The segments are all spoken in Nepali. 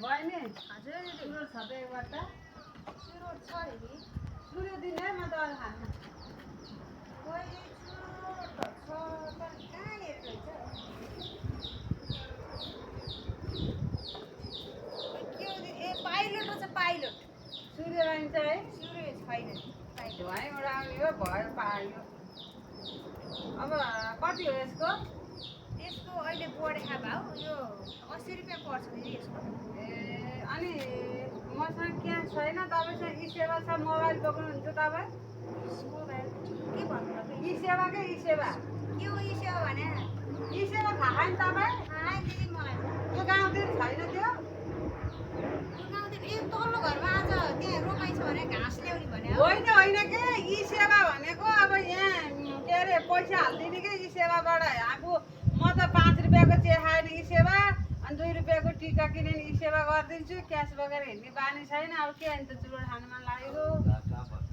बहिनी हजुर दिदी सुरु छ त एउटा चुरोट छ दिदी सुरु दिने म त अरू खान्न खोइ चुरोट त छ तर कहाँनिर रहेछ के हो दिदी ए पाइलोट रहेछ पाइलोट सूर्य रहन्छ है सूर्य छैन पाइलोट धुवाइबाट आउने हो भएर पायो अब कति हो यसको यसको अहिले बढेको भाउ यो 80 रुपियाँ पर्छ दिदी यसको ए अनि मसँग क्यास छैन तपाईँसँग ई सेवा छ मोबाइल बोक्नुहुन्छ तपाईँ मोबाइल के भन्नु तपाईँ ई सेवाकै ई सेवा के हो यो सेवा भने ई सेवा थाहा छैन तपाईँ थाहा दिदी मलाई त्यो गाउँतिर छैन त्यो गाउँतिर ए तल्लो घरमा आज त्यहाँ रोपाइ छ भने घाँस ल्याउने भने हो होइन होइन के ई सेवा भनेको अब यहाँ के अरे पैसा हालिदिने के ई सेवाबाट आफू म त 5 रुपियाँको चिया खाएन ई सेवा अनि 2 रुपियाँको टिका किनेर ई सेवा गरिदिन्छु क्यास बोकेर हिँड्ने बानी छैन अब के अनि त चुरोट खानु मन लागेको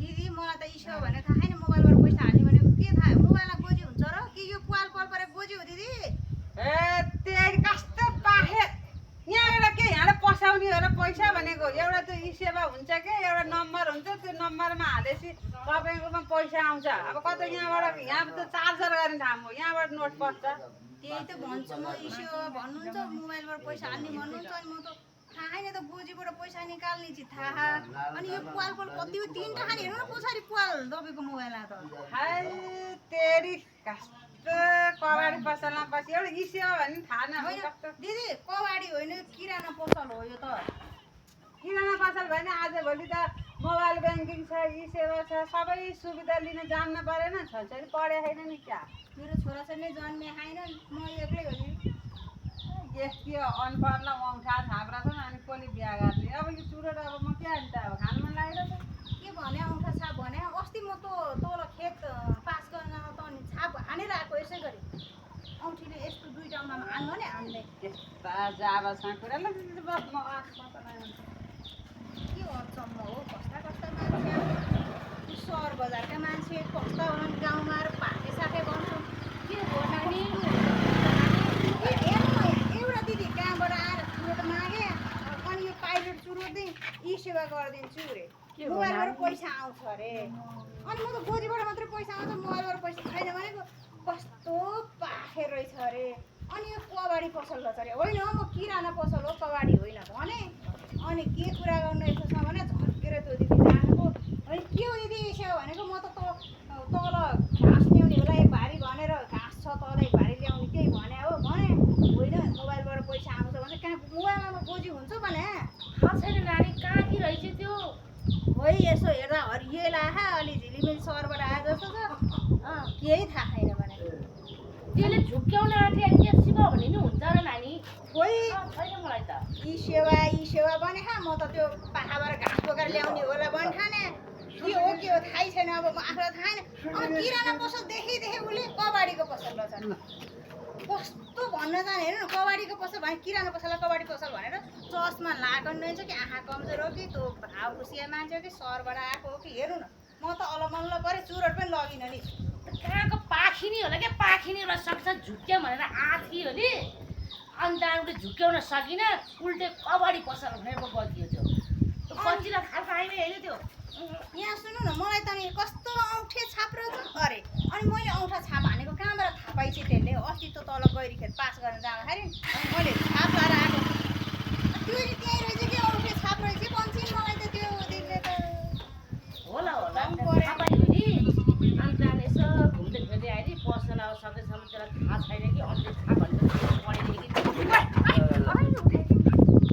दिदी मलाई त इस्यो भने थाहा छैन मोबाइलबाट पैसा हाल्ने भनेको के थाहा मोबाइलमा गोजी हुन्छ र कि यो पाल पाल परे गोजी हो दिदी ए त्यही कस्तो पाखे यहाँबाट के यहाँबाट पसाउने हो र पैसा भनेको एउटा त्यो ई सेवा हुन्छ के एउटा नम्बर हुन्छ त्यो नम्बरमा हालेपछि तपाईँकोमा पैसा आउँछ अब कता यहाँबाट यहाँ त चार्जर गर्ने ठाउँ हो यहाँबाट नोट पर्छ त्यही त भन्छु म इस्यो भन्नुहुन्छ मोबाइलबाट पैसा हाल्ने भन्नुहुन्छ अनि म त थाहा छैन त गोजीबाट पैसा निकाल्ने चाहिँ थाहा अनि यो पाल पाल कति हो 3 टा खाने हेर्नु न पछाडि पाल तपाईँको मोबाइलमा त हाय तेरी कस्तो कबाडी पसलमा बसी एउटा ई सेवा भन्ने थाहा न होइन कस्तो दिदी कबाडी होइन किराना पसल हो यो त किराना पसल भएन आजभोलि त मोबाइल ब्याङ्किङ छ ई सेवा छ सबै सुविधा लिन जान्न परेन छोरी पढे छैन नि क्या मेरो छोराछोरी नै जन्मे छैन म एक्लै हो दिदी यस के अनपढलाई औँठा छाप्रा छन् अनि कसले बिहा गर्ने अब यो चुरोट अब म के हाल्छ अब खानु मन लागेर त के भने औँठा छाप भने अस्ति म तल खेत पास गर्न त अनि छाप हानेर आएको यसै गरी औँठीले यस्तो 2 टाउमा हान्नु नि हान्दै यस्ता जाबासँग कुरा ल बस म के हो अचम्म हो कस्ता कस्ता मान्छे अब सहर बजारका मान्छे कस्ता हुन् गाउँमा आएर भाके साके गर्छु के हो नानी एउटा दिदी कहाँबाट आएर चुरोट मागे अनि यो पाइलोट चुरोट दिएँ ई सेवा गरिदिन्छु अरे मोबाइलबाट पैसा आउँछ अरे अनि म त गोजीबाट मात्रै पैसा आउँछ मोबाइलबाट पैसा छैन भनेको कस्तो पाखे रहेछ अरे अनि यो कबाडी पसल रहेछ अरे होइन म किराना पसल हो कबाडी होइन भने अनि के कुरा गर्नु यसो छ भने झर्केर त्यो दिदी जानुको अनि के हो दिदी यसो भनेको म त तल घाँस ल्याउने होला एक भारी भनेर घाँस छ तल एक भारी ल्याउने त्यही भने हो भने होइन मोबाइलबाट पैसा आउँछ भने कहाँ मोबाइलमा गोजी हुन्छ भने थाहा छैन नानी कहाँ कि रहेछ त्यो खोइ यसो हेर्दा हरिएला अलि झिलिमिली सहरबाट आए जस्तो छ केही थाहा छैन भने त्यसले झुक्क्याउन आँटे अनि के सिकाउ भने नि हुन्छ र नानी खोइ छैन मलाई त ई सेवा भने म त त्यो पाखाबाट घाँस बोकेर ल्याउने होला भने ठाने के हो थाहै छैन अब म आफूलाई थाहा छैन अब किराना पसल देखेँ उसले कबाडीको पसल रहेछ कस्तो भन्न जाने हेर्नु न कबाडीको पसल भने किराना पसललाई कबाडी पसल भनेर चस्मा लागन रहेछ कि आँखा कमजोर हो कि त्यो भाउ खुसिया मान्छे हो कि सहरबाट आएको हो कि हेर्नु न म त अलमल्ल परेँ चुरोट पनि लगिनँ नि कहाँको पाखिनी होला क्या पाखिनी र सक्छ झुक्क्या भनेर आँथी हो नि अनि त्यहाँबाट झुक्क्याउन सकिनँ उल्टे कबाडी पसल भनेर गल्ती हो त्यो कतिलाई खालको आइमै होइन त्यो यहाँ सुन्नु न मलाई त नि कस्तो औँठे छाप रहेछ अरे अनि मैले औँठा छाप हानेको कहाँबाट थाहा पाइछ त्यसले अस्ति त तल गैरी खेत पास गर्न जाँदाखेरि अनि मैले छाप लाएर आएको त्यो त्यहीँ रहेछ कि औँठे छाप रहेछ भन्छ मलाई त त्यो दिदीले त होला थाहा पाइयो नि अनि त्यहाँदेखि यसो घुम्दै फिर्दै आयो नि पसल अब सकेसम्म त्यसलाई थाहा छैन कि अन्त थाहा भनेको